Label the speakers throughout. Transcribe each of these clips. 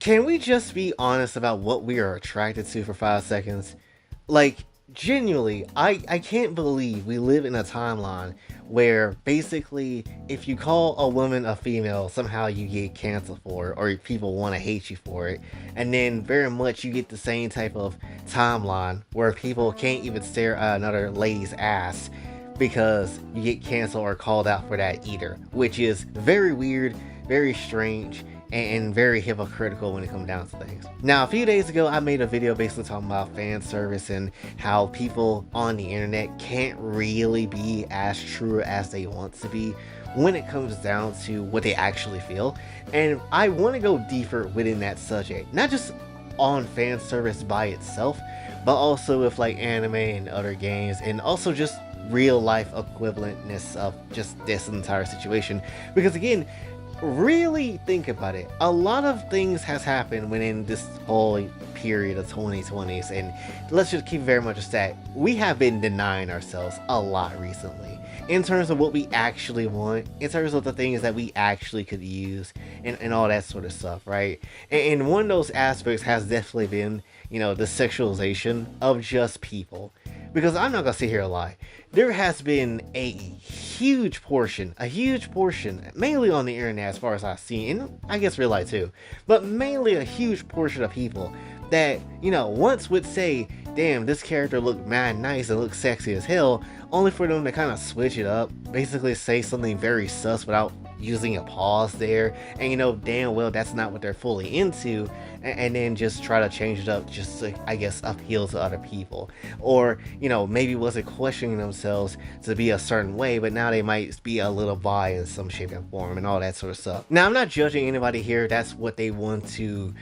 Speaker 1: Can we just be honest about what we are attracted to for 5 seconds? Like, genuinely, I can't believe we live in a timeline where basically if you call a woman a female, somehow you get canceled for it, or people want to hate you for it. And then very much you get the same type of timeline where people can't even stare at another lady's ass because you get canceled or called out for that either, which is very weird, very strange, and very hypocritical when it comes down to things. Now, a few days ago, I made a video basically talking about fan service and how people on the internet can't really be as true as they want to be when it comes down to what they actually feel. And I want to go deeper within that subject, not just on fan service by itself, but also with like anime and other games, and also just real life equivalentness of just this entire situation. Because again, really think about it, a lot of things has happened within this whole period of 2020s, and let's just keep very much a stat. We have been denying ourselves a lot recently in terms of what we actually want, in terms of the things that we actually could use, and all that sort of stuff, right? And one of those aspects has definitely been, the sexualization of just people. Because I'm not gonna sit here and lie, there has been a huge portion, mainly on the internet as far as I've seen, and I guess real life too, but mainly a huge portion of people that, once would say, damn, this character looked mad nice and looked sexy as hell, only for them to kind of switch it up, basically say something very sus without using a pause there, and damn well that's not what they're fully into, and then just try to change it up just to, I guess, appeal to other people, or maybe wasn't questioning themselves to be a certain way, but now they might be a little bi in some shape and form and all that sort of stuff. Now, I'm not judging anybody here. That's what they want to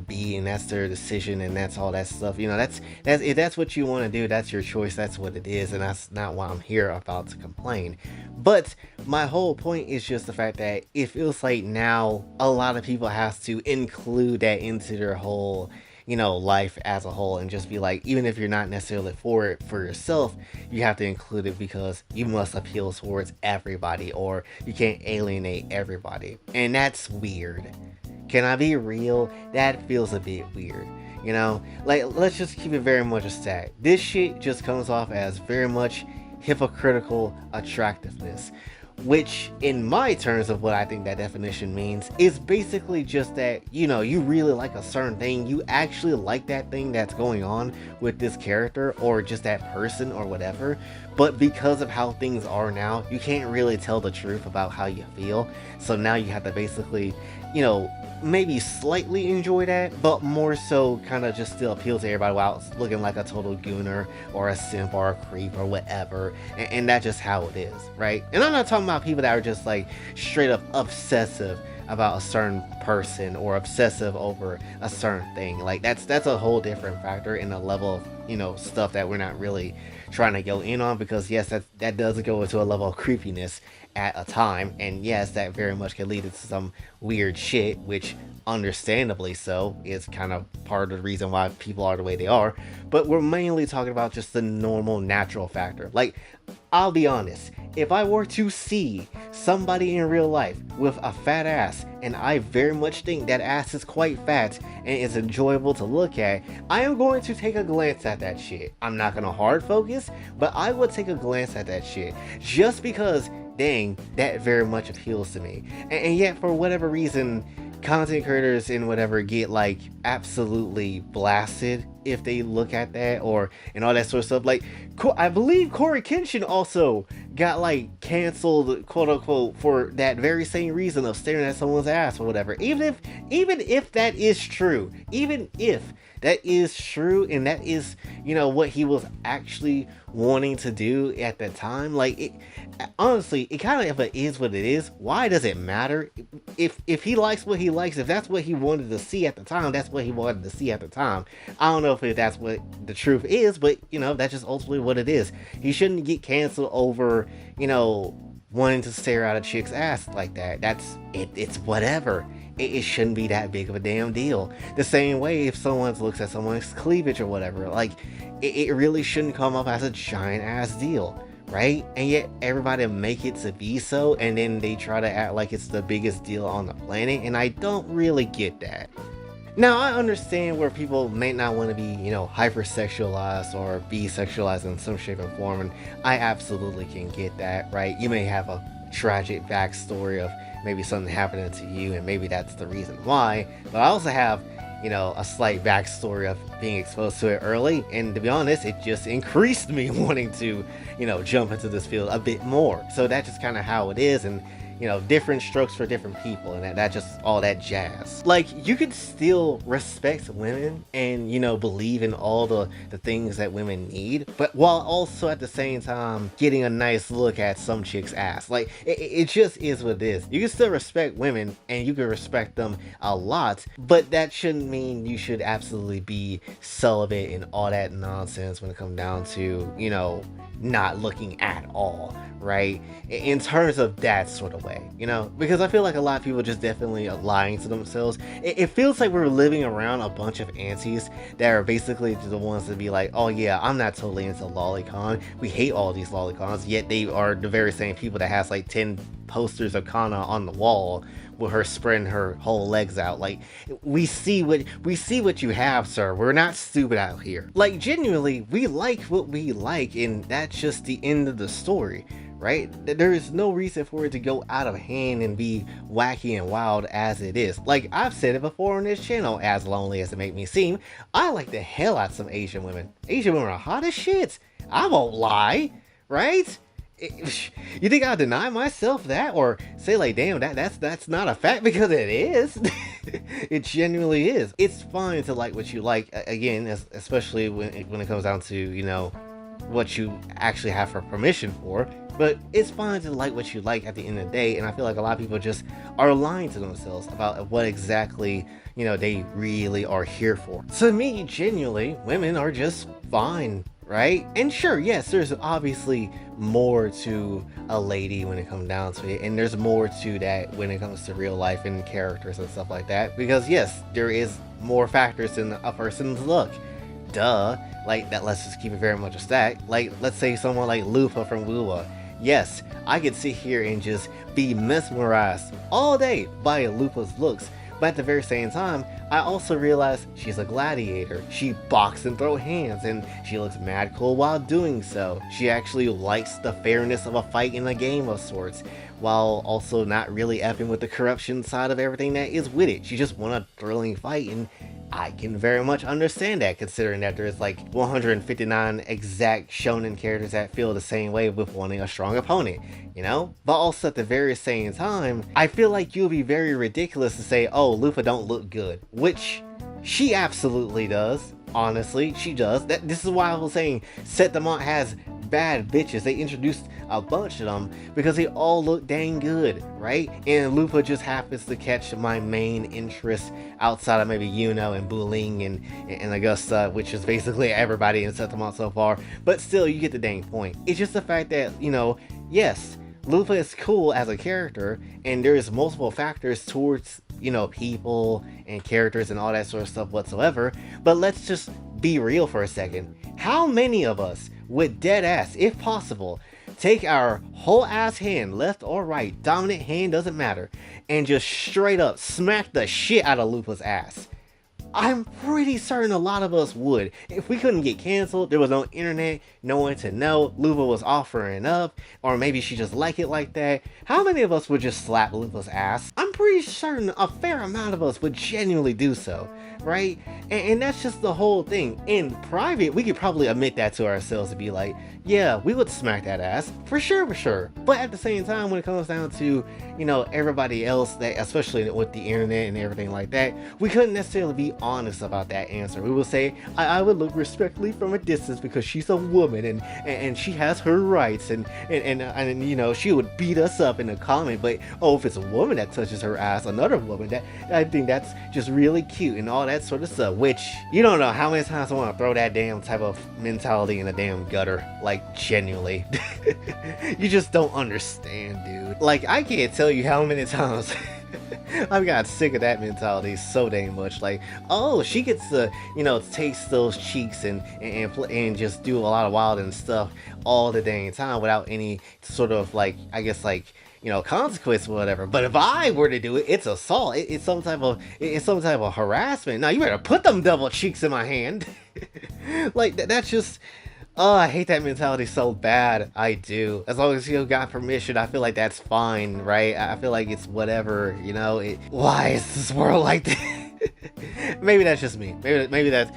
Speaker 1: be, and that's their decision, and that's all that stuff. That's if that's what you want to do, that's your choice, that's what it is, and that's not why I'm here about to complain. But my whole point is just the fact that it feels like now a lot of people have to include that into their whole, life as a whole, and just be like, even if you're not necessarily for it for yourself, you have to include it because you must appeal towards everybody, or you can't alienate everybody. And that's weird. Can I be real? That feels a bit weird. Like, let's just keep it very much a stat. This shit just comes off as very much hypocritical attractiveness, which in my terms of what I think that definition means is basically just that, you really like a certain thing, you actually like that thing that's going on with this character or just that person or whatever, but because of how things are now, you can't really tell the truth about how you feel, so now you have to basically, maybe slightly enjoy that, but more so kind of just still appeal to everybody while looking like a total gooner or a simp or a creep or whatever, and that's just how it is, right? And I'm not talking about people that are just like straight up obsessive about a certain person or obsessive over a certain thing. Like that's a whole different factor in the level of stuff that we're not really trying to go in on, because yes, that does go into a level of creepiness at a time, and yes, that very much can lead to some weird shit, which understandably so is kind of part of the reason why people are the way they are. But we're mainly talking about just the normal natural factor. Like, I'll be honest, if I were to see somebody in real life with a fat ass, and I very much think that ass is quite fat and is enjoyable to look at, I am going to take a glance at that shit. I'm not gonna hard focus, but I would take a glance at that shit just because, dang, that very much appeals to me. And yet, for whatever reason, content creators and whatever get like absolutely blasted if they look at that, or and all that sort of stuff. Like, I believe Corey Kenshin also got like canceled, quote unquote, for that very same reason of staring at someone's ass or whatever. Even if that is true, even if that is true, and that is, what he was actually wanting to do at the time, like, it honestly, it kind of is what it is. Why does it matter? If he likes what he likes, if that's what he wanted to see at the time, that's what he wanted to see at the time. I don't know if that's what the truth is, but that's just ultimately what it is. He shouldn't get canceled over wanting to stare at a chick's ass like that. That's it. It's whatever. It shouldn't be that big of a damn deal. The same way if someone looks at someone's cleavage or whatever, like, it really shouldn't come up as a giant ass deal, right? And yet everybody make it to be so, and then they try to act like it's the biggest deal on the planet, and I don't really get that. Now, I understand where people may not want to be, hypersexualized or be sexualized in some shape or form, and I absolutely can get that, right? You may have a tragic backstory of maybe something happening to you, and maybe that's the reason why, but I also have, a slight backstory of being exposed to it early, and to be honest, it just increased me wanting to, jump into this field a bit more. So that's just kind of how it is, and different strokes for different people, and that just all that jazz. Like, you could still respect women and, believe in all the things that women need, but while also at the same time getting a nice look at some chick's ass. Like, it just is what it is. You can still respect women and you can respect them a lot, but that shouldn't mean you should absolutely be celibate and all that nonsense when it comes down to, not looking at all, right? In terms of that sort of way, because I feel like a lot of people just definitely are lying to themselves. It feels like we're living around a bunch of aunties that are basically the ones to be like, oh yeah, I'm not totally into lolicon. We hate all these lolicons, yet they are the very same people that has like 10 posters of Kana on the wall with her spreading her whole legs out. Like, we see what you have, sir. We're not stupid out here. Like, genuinely, we like what we like, and that's just the end of the story, right? There is no reason for it to go out of hand and be wacky and wild as it is. Like, I've said it before on this channel, as lonely as it make me seem, I like the hell out of some Asian women. Asian women are hot as shit. I won't lie, right? You think I'll deny myself that, or say like, damn, that's not a fact? Because it is. It genuinely is. It's fine to like what you like, again, especially when it comes down to, what you actually have for permission for. But it's fine to like what you like at the end of the day, and I feel like a lot of people just are lying to themselves about what exactly, they really are here for. To me, genuinely, women are just fine, right? And sure, yes, there's obviously more to a lady when it comes down to it, and there's more to that when it comes to real life and characters and stuff like that, because yes, there is more factors in a person's look. Duh. Like, that, let's just keep it very much a stack. Like, let's say someone like Lupa from Wuwa. Yes, I could sit here and just be mesmerized all day by Lupa's looks, but at the very same time, I also realize she's a gladiator. She boxes and throws hands, and she looks mad cool while doing so. She actually likes the fairness of a fight in a game of sorts, while also not really effing with the corruption side of everything that is with it. She just wants a thrilling fight, and I can very much understand that, considering that there's like 159 exact shonen characters that feel the same way with wanting a strong opponent, But also at the very same time, I feel like you'll be very ridiculous to say, oh, Lupa don't look good, which she absolutely does. Honestly, she does. This is why I was saying Setamont has bad bitches. They introduced a bunch of them because they all look dang good, right? And Lupa just happens to catch my main interest outside of maybe Yuno and Buling and Augusta, which is basically everybody in Setamont so far. But still, you get the dang point. It's just the fact that, yes, Lupa is cool as a character, and there's multiple factors towards, people and characters and all that sort of stuff whatsoever. But let's just be real for a second. How many of us would dead ass, if possible, take our whole ass hand, left or right, dominant hand, doesn't matter, and just straight up smack the shit out of Lupa's ass? I'm pretty certain a lot of us would. If we couldn't get canceled, there was no internet, no one to know, Lupa was offering up, or maybe she just liked it like that, how many of us would just slap Lupa's ass? I'm pretty certain a fair amount of us would genuinely do so, right? And that's just the whole thing. In private, we could probably admit that to ourselves to be like, yeah, we would smack that ass, for sure. But at the same time, when it comes down to, everybody else, that, especially with the internet and everything like that, we couldn't necessarily be honest about that answer. We would say, I would look respectfully from a distance because she's a woman and she has her rights, and she would beat us up in a comment. But oh, if it's a woman that touches her ass, another woman, that I think that's just really cute and all that sort of stuff, which you don't know how many times I want to throw that damn type of mentality in a damn gutter. Like, genuinely. You just don't understand, dude. Like, I can't tell you how many times I've got sick of that mentality so dang much. Like, oh, she gets to, taste those cheeks and just do a lot of wild and stuff all the dang time without any sort of, like, I guess, like, consequence or whatever. But if I were to do it, it's assault. It's some type of harassment. Now you better put them double cheeks in my hand. Like that's just. Oh, I hate that mentality so bad. I do. As long as you got permission, I feel like that's fine, right? I feel like it's whatever, why is this world like this? Maybe that's just me. Maybe that's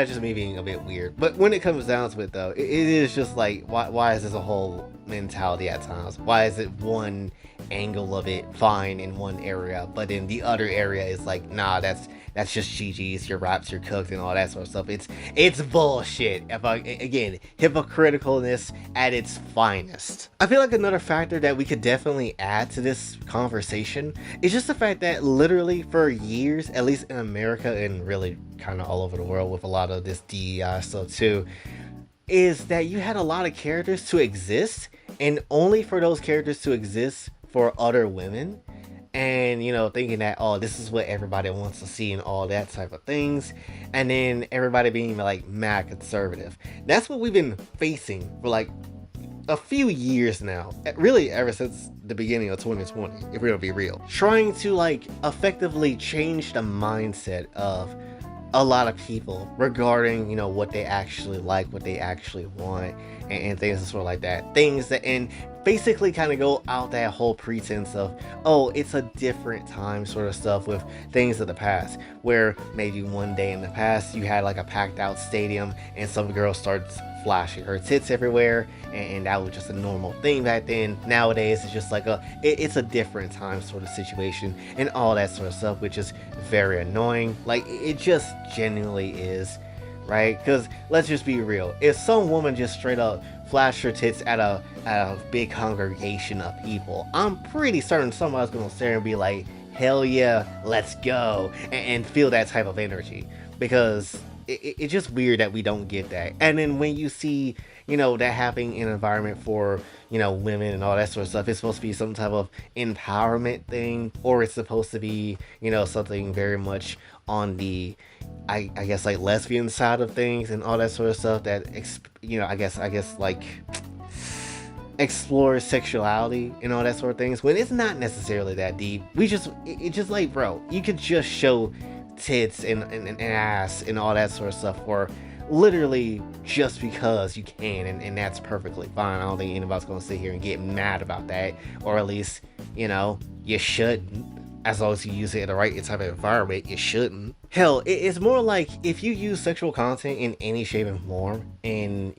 Speaker 1: just me being a bit weird. But when it comes down to it, though, it is just like, why is this a whole mentality at times? Why is it one angle of it fine in one area, but in the other area is like, nah, that's just GG's, your raps, your cooked, and all that sort of stuff. It's bullshit. Again, hypocriticalness at its finest. I feel like another factor that we could definitely add to this conversation is just the fact that literally for years, at least in America and really kind of all over the world with a lot of this DEI stuff too, is that you had a lot of characters to exist, and only for those characters to exist for other women. And thinking that, oh, this is what everybody wants to see and all that type of things, and then everybody being like mad conservative. That's what we've been facing for like a few years now, really ever since the beginning of 2020, if we're gonna be real, trying to like effectively change the mindset of a lot of people regarding what they actually like, what they actually want, and things sort of like that, things that, and basically kind of go out that whole pretense of, oh, it's a different time sort of stuff with things of the past, where maybe one day in the past you had like a packed out stadium and some girl starts flashing her tits everywhere, and that was just a normal thing back then. Nowadays it's just like it's a different time sort of situation and all that sort of stuff, which is very annoying. Like, it just genuinely is, right? Because let's just be real, if some woman just straight up flashed her tits at a big congregation of people, I'm pretty certain somebody's gonna stare and be like, hell yeah, let's go, and feel that type of energy, because it's just weird that we don't get that. And then when you see that happening in an environment for women and all that sort of stuff, it's supposed to be some type of empowerment thing, or it's supposed to be something very much on the I guess like lesbian side of things and all that sort of stuff, that I guess like explores sexuality and all that sort of things, when it's not necessarily that deep. It's just like, bro, you could just show tits and ass and all that sort of stuff for literally just because you can, and that's perfectly fine. I don't think anybody's gonna sit here and get mad about that, or at least you shouldn't. As long as you use it in the right type of environment, you shouldn't. Hell, it's more like if you use sexual content in any shape and form in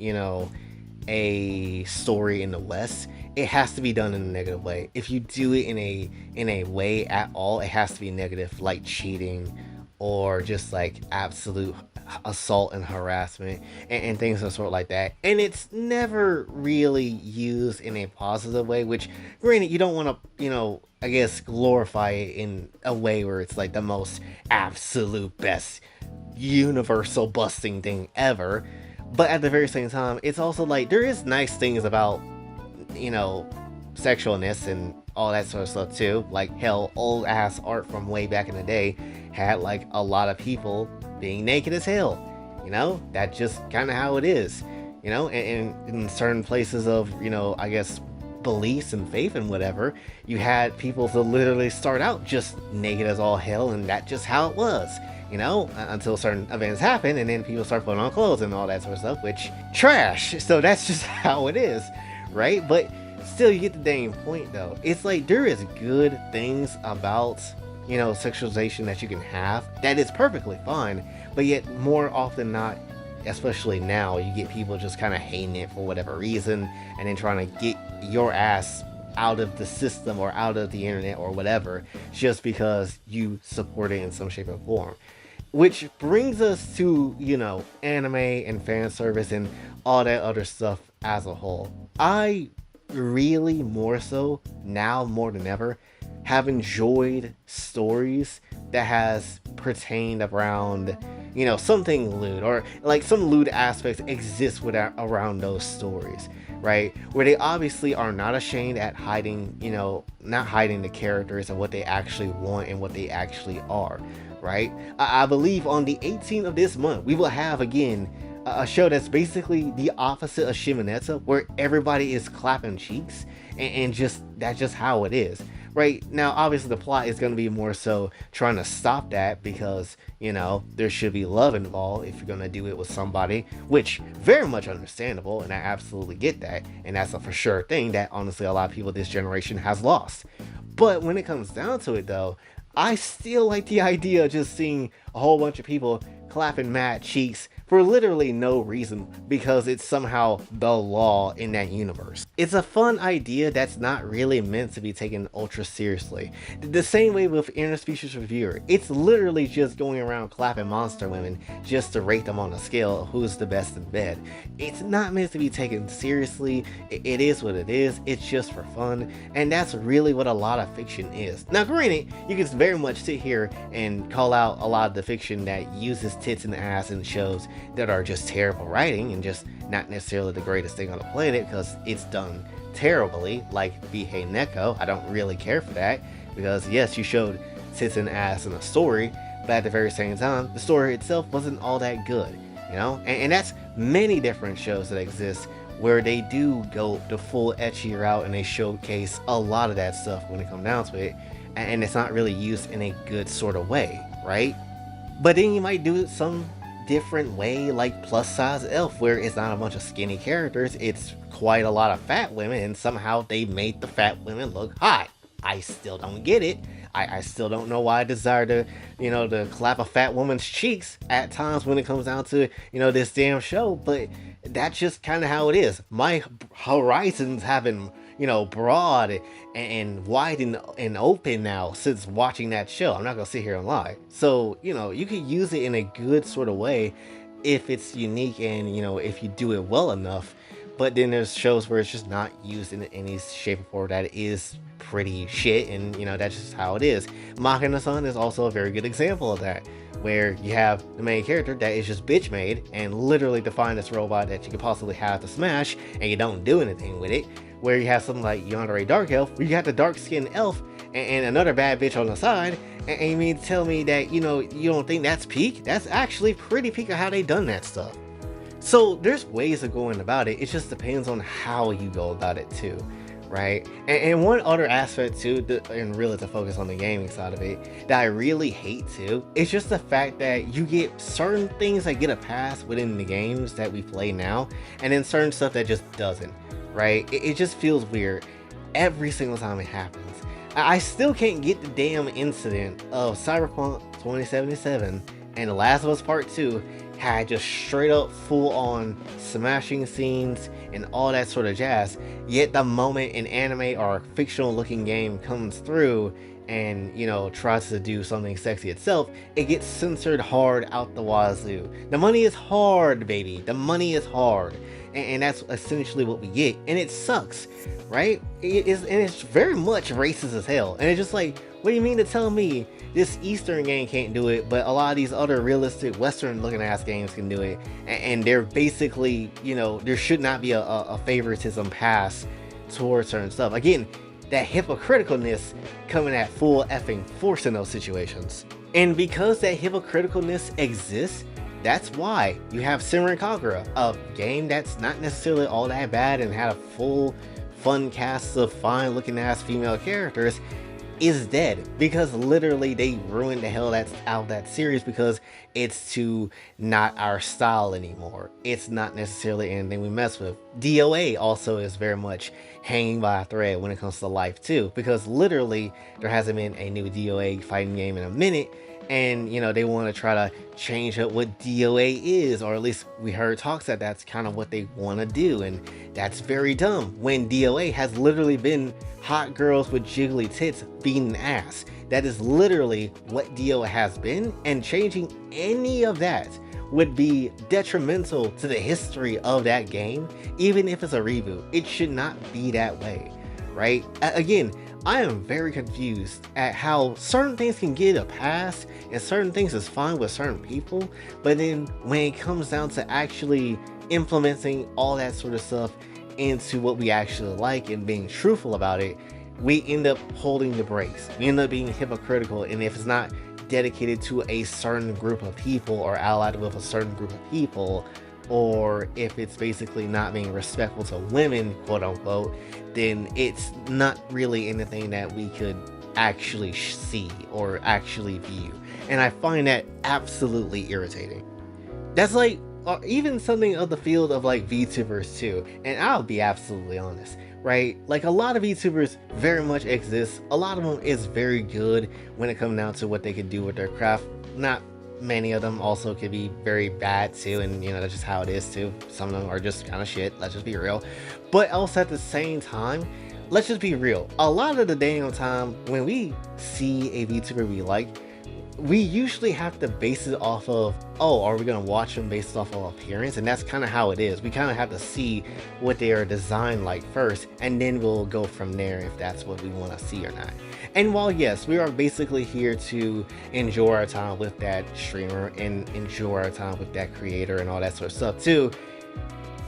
Speaker 1: a story in the West, it has to be done in a negative way. If you do it in a way at all, it has to be negative, like cheating or just like absolute assault and harassment and things of sort like that. And it's never really used in a positive way, which granted, you don't want to I guess glorify it in a way where it's like the most absolute best universal busting thing ever. But at the very same time, it's also like there is nice things about sexualness and all that sort of stuff too. Like, hell, old ass art from way back in the day had like a lot of people being naked as hell. That's just kind of how it is. And in certain places of I guess beliefs and faith and whatever, you had people to literally start out just naked as all hell, and that's just how it was, until certain events happen, and then people start putting on clothes and all that sort of stuff, which trash. So that's just how it is, right? But still, you get the dang point though. It's like there is good things about sexualization that you can have that is perfectly fine, but yet more often than not, especially now, you get people just kind of hating it for whatever reason, and then trying to get your ass out of the system or out of the internet or whatever, just because you support it in some shape or form. Which brings us to anime and fan service and all that other stuff as a whole. I really, more so now more than ever, have enjoyed stories that has pertained around something lewd, or like some lewd aspects exist around those stories, right? Where they obviously are not ashamed at hiding, not hiding the characters and what they actually want and what they actually are, right? I believe on the 18th of this month, we will have again a show that's basically the opposite of Shimonetsu, where everybody is clapping cheeks, and just that's just how it is. Right now, obviously, the plot is going to be more so trying to stop that because, there should be love involved if you're going to do it with somebody, which very much understandable, and I absolutely get that. And that's a for sure thing that honestly a lot of people this generation has lost. But when it comes down to it, though, I still like the idea of just seeing a whole bunch of people clapping mad cheeks for literally no reason because it's somehow the law in that universe. It's a fun idea that's not really meant to be taken ultra seriously. The same way with Interspecies Reviewer, it's literally just going around clapping monster women just to rate them on a scale of who's the best in bed. It's not meant to be taken seriously. It is what it is. It's just for fun, and that's really what a lot of fiction is. Now granted, you can very much sit here and call out a lot of the fiction that uses tits and ass in shows that are just terrible writing and just not necessarily the greatest thing on the planet because it's done terribly, like Bihei Neko. I don't really care for that because yes, you showed tits and ass in a story, but at the very same time, the story itself wasn't all that good, and that's many different shows that exist where they do go the full ecchi route and they showcase a lot of that stuff when it comes down to it, and it's not really used in a good sort of way, right? But then you might do it some different way, like Plus Size Elf, where it's not a bunch of skinny characters, it's quite a lot of fat women, and somehow they made the fat women look hot. I still don't get it. I still don't know why I desire to, to clap a fat woman's cheeks at times when it comes down to, this damn show, but that's just kind of how it is. My horizons have been, broad and wide and open now since watching that show. I'm not gonna sit here and lie. So, you could use it in a good sort of way if it's unique and, if you do it well enough. But then there's shows where it's just not used in any shape or form that is pretty shit, and that's just how it is. Machina-san is also a very good example of that, where you have the main character that is just bitch made and literally the finest robot that you could possibly have to smash, and you don't do anything with it. Where you have something like Yandere Dark Elf, where you got the dark skinned elf and another bad bitch on the side, and you mean tell me that you don't think that's peak? That's actually pretty peak of how they done that stuff. So there's ways of going about it. It just depends on how you go about it too, right? And one other aspect too, and really to focus on the gaming side of it, that I really hate too, it's just the fact that you get certain things that get a pass within the games that we play now, and then certain stuff that just doesn't, right? It just feels weird every single time it happens. I still can't get the damn incident of Cyberpunk 2077 and The Last of Us Part 2 had just straight up full on smashing scenes and all that sort of jazz, yet the moment an anime or a fictional looking game comes through and tries to do something sexy itself, it gets censored hard out the wazoo. The money is hard, baby. The money is hard, and that's essentially what we get, and it sucks, right? It's very much racist as hell, and it's just like, what do you mean to tell me this Eastern game can't do it, but a lot of these other realistic Western looking ass games can do it, and they're basically, there should not be a favoritism pass towards certain stuff. Again, that hypocriticalness coming at full effing force in those situations. And because that hypocriticalness exists, that's why you have Simran Kagura, a game that's not necessarily all that bad and had a full fun cast of fine looking ass female characters, is dead because literally they ruined the hell out of that series because it's too not our style anymore. It's not necessarily anything we mess with. DOA also is very much hanging by a thread when it comes to life too, because literally there hasn't been a new DOA fighting game in a minute, and they want to try to change up what DOA is, or at least we heard talks that that's kind of what they want to do, and that's very dumb when DOA has literally been hot girls with jiggly tits beating ass. That is literally what DOA has been, and changing any of that would be detrimental to the history of that game. Even if it's a reboot, it should not be that way, right? Again, I am very confused at how certain things can get a pass and certain things is fine with certain people, but then when it comes down to actually implementing all that sort of stuff into what we actually like and being truthful about it, we end up holding the brakes. We end up being hypocritical, and if it's not dedicated to a certain group of people or allied with a certain group of people, or if it's basically not being respectful to women, quote unquote, then it's not really anything that we could actually see or actually view. And I find that absolutely irritating. That's like even something of the field of like VTubers too. And I'll be absolutely honest, right? Like a lot of VTubers very much exist. A lot of them is very good when it comes down to what they can do with their craft. Not many of them also could be very bad too, and you know that's just how it is too. Some of them are just kind of shit. Let's just be real. But also at the same time, let's just be real. A lot of the damn time when we see a VTuber we like, we usually have to base it off of, oh, are we going to watch them based off of appearance? And that's kind of how it is. We kind of have to see what they are designed like first, and then we'll go from there if that's what we want to see or not. And while yes, we are basically here to enjoy our time with that streamer and enjoy our time with that creator and all that sort of stuff too,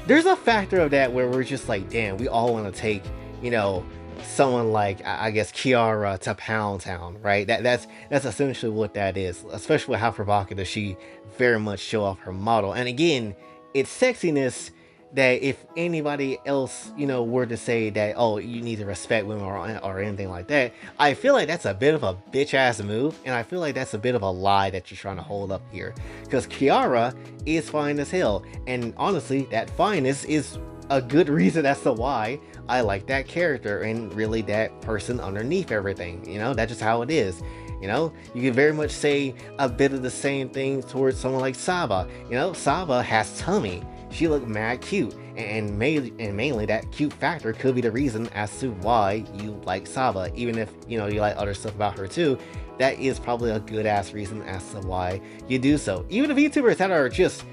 Speaker 1: there's a factor of that where we're just like, damn, we all want to take, you know, someone like I guess Kiara to Pound Town, right? That's essentially what that is, especially with how provocative she very much show off her model. And again, it's sexiness that if anybody else, you know, were to say that, oh, you need to respect women or anything like that, I feel like that's a bit of a bitch ass move, and I feel like that's a bit of a lie that you're trying to hold up here, because Kiara is fine as hell, and honestly, that fineness is a good reason as to why I like that character and really that person underneath everything. You know, that's just how it is. You know, you can very much say a bit of the same thing towards someone like Saba. You know, Saba has tummy. She looked mad cute, and mainly that cute factor could be the reason as to why you like Saba. Even if, you know, you like other stuff about her too, that is probably a good ass reason as to why you do so. Even the VTubers that are just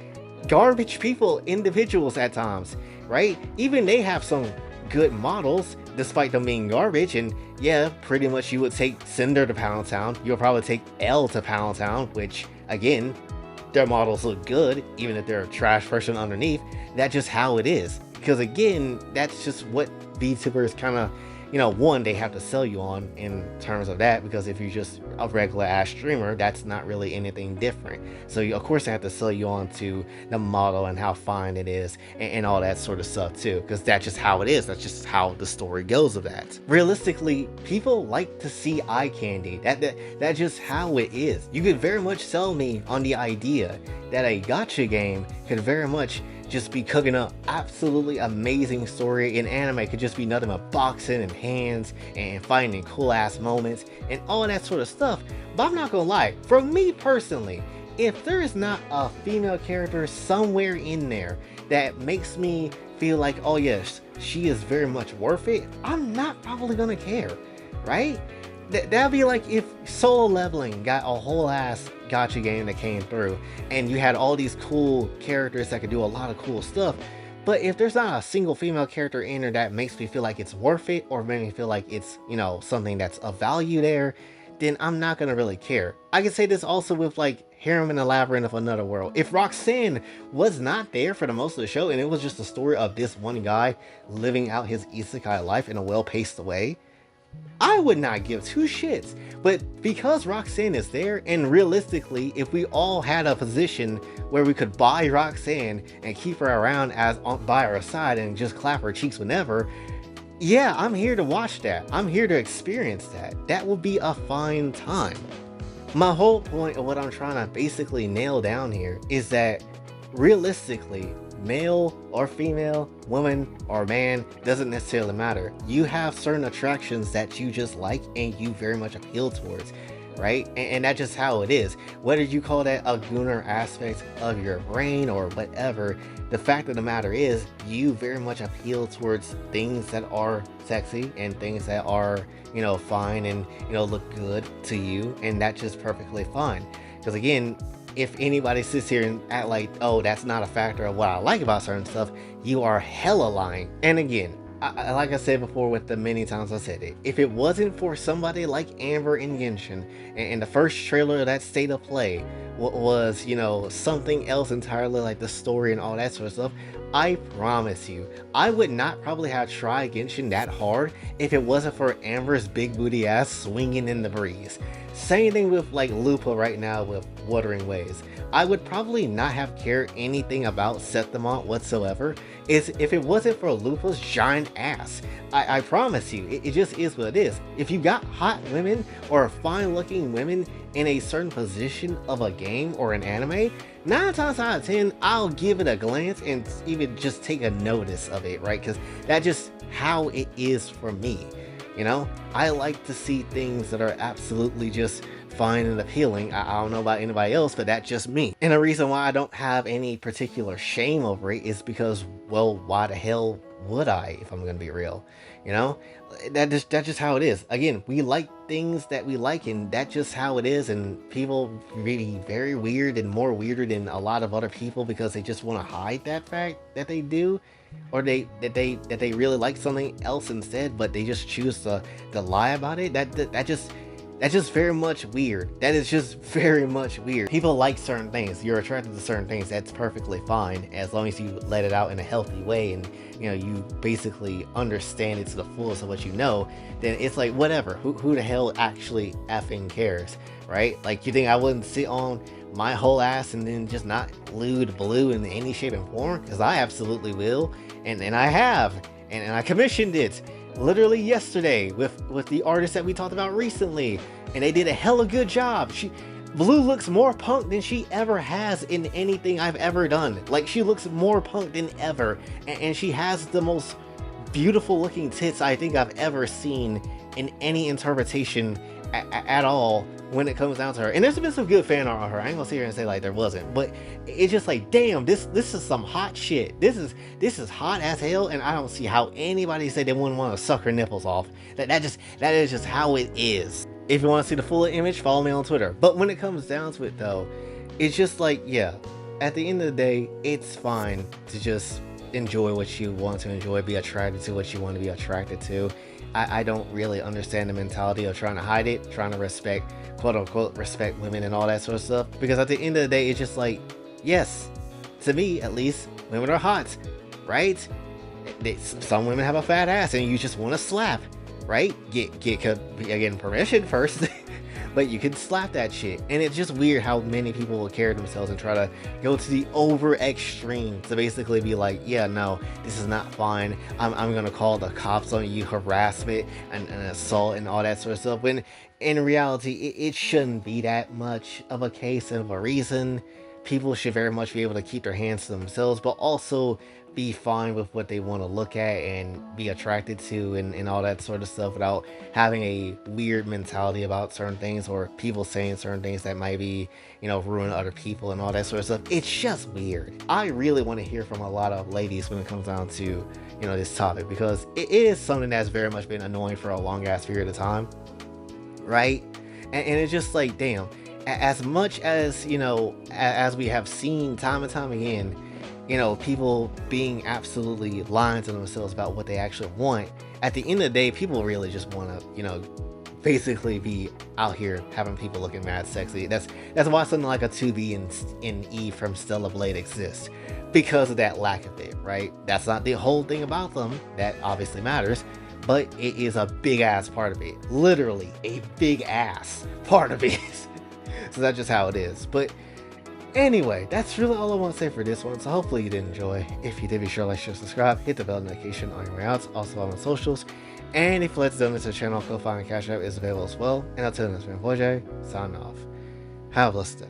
Speaker 1: garbage people, individuals at times, right? Even they have some good models despite them being garbage. And yeah, pretty much you would take Cinder to Pound Town, you'll probably take L to Pound Town, which again, their models look good even if they're a trash person underneath. That's just how it is, because again, that's just what VTubers kind of, you know, one, they have to sell you on in terms of that, because if you're just a regular ass streamer, that's not really anything different. So you, of course, they have to sell you on to the model and how fine it is and all that sort of stuff too, because that's just how it is. That's just how the story goes of that. Realistically, people like to see eye candy. That's just how it is. You could very much sell me on the idea that a gacha game could very much just be cooking up absolutely amazing story. In anime, it could just be nothing but boxing and hands and fighting cool ass moments and all that sort of stuff. But I'm not gonna lie, for me personally, if there is not a female character somewhere in there that makes me feel like, oh yes, she is very much worth it, I'm not probably gonna care, right? That'd be like if Solo Leveling got a whole ass gacha game that came through and you had all these cool characters that could do a lot of cool stuff, but if there's not a single female character in there that makes me feel like it's worth it or makes me feel like it's, you know, something that's of value there, then I'm not gonna really care. I can say this also with like Harem in the Labyrinth of Another World. If Roxanne was not there for the most of the show and it was just a story of this one guy living out his isekai life in a well-paced way, I would not give two shits. But because Roxanne is there, and realistically, if we all had a position where we could buy Roxanne and keep her around as by our side and just clap her cheeks whenever, yeah, I'm here to watch that. I'm here to experience that. That will be a fine time. My whole point of what I'm trying to basically nail down here is that realistically, male or female, woman or man, doesn't necessarily matter. You have certain attractions that you just like and you very much appeal towards, right? And that's just how it is. Whether you call that a gooner aspect of your brain or whatever, the fact of the matter is you very much appeal towards things that are sexy and things that are, you know, fine and, you know, look good to you, and that's just perfectly fine. Because again, if anybody sits here and act like, oh, that's not a factor of what I like about certain stuff, you are hella lying. And again, like I said before with the many times I said it, if it wasn't for somebody like Amber and Genshin and the first trailer of that state of play was, you know, something else entirely, like the story and all that sort of stuff, I promise you, I would not probably have tried Genshin that hard if it wasn't for Amber's big booty ass swinging in the breeze. Same thing with like Lupa right now with Wuthering Waves. I would probably not have cared anything about Septimont whatsoever is if it wasn't for Lupa's giant ass. I promise you, it just is what it is. If you got hot women or fine looking women in a certain position of a game or an anime, 9 times out of 10, I'll give it a glance and even just take a notice of it, right? Because that's just how it is for me. You know, I like to see things that are absolutely just fine and appealing. I don't know about anybody else, but that's just me. And the reason why I don't have any particular shame over it is because, well, why the hell would I, if I'm gonna be real? You know, that's just how it is. Again, we like things that we like, and that's just how it is. And people really very weird and more weirder than a lot of other people because they just want to hide that fact that they do, or that they really like something else instead, but they just choose to lie about it. That's just very much weird. That is just very much weird. People like certain things. You're attracted to certain things. That's perfectly fine as long as you let it out in a healthy way and, you know, you basically understand it to the fullest of what you know. Then it's like, whatever. Who the hell actually effing cares, right? Like, you think I wouldn't sit on my whole ass and then just not lewd blue in any shape and form? Because I absolutely will. And I have. And I commissioned it literally yesterday with the artist that we talked about recently, and they did a hella good job. Blue looks more punk than she ever has in anything I've ever done. Like, she looks more punk than ever, and she has the most beautiful looking tits I think I've ever seen in any interpretation at all when it comes down to her. And there's been some good fan art on her. I ain't gonna sit here and say like there wasn't, but it's just like, damn, this is some hot shit. This is hot as hell, and I don't see how anybody said they wouldn't want to suck her nipples off. That is just how it is. If you want to see the full image, follow me on Twitter. But when it comes down to it though, it's just like, yeah, at the end of the day, it's fine to just enjoy what you want to enjoy, be attracted to what you want to be attracted to. I don't really understand the mentality of trying to hide it, trying to respect, quote unquote, respect women and all that sort of stuff. Because at the end of the day, it's just like, yes, to me at least, women are hot, right? Some women have a fat ass and you just want to slap, right? Get permission first. But you can slap that shit. And it's just weird how many people will carry themselves and try to go to the over extreme to basically be like, yeah, no, this is not fine. I'm gonna call the cops on you, harassment and assault and all that sort of stuff. When in reality, it shouldn't be that much of a case and of a reason. People should very much be able to keep their hands to themselves, but also be fine with what they want to look at and be attracted to and all that sort of stuff without having a weird mentality about certain things or people saying certain things that might be, you know, ruin other people and all that sort of stuff. It's just weird. I really want to hear from a lot of ladies when it comes down to, you know, this topic, because it is something that's very much been annoying for a long ass period of time, right? And it's just like, damn, as much as, you know, as we have seen time and time again, you know, people being absolutely lying to themselves about what they actually want. At the end of the day, people really just want to, you know, basically be out here having people looking mad sexy. That's why something like a 2B and E from Stellar Blade exists, because of that lack of it, right? That's not the whole thing about them. That obviously matters, but it is a big ass part of it. Literally a big ass part of it. So that's just how it is. But anyway, that's really all I want to say for this one. So hopefully you did enjoy. If you did, be sure to like, share, subscribe, hit the bell notification on your way out. Also on my socials. And if you'd like to donate to the channel, Kofi and Cash App is available as well. And until then, it's been Boy J, signing off. Have a blessed day.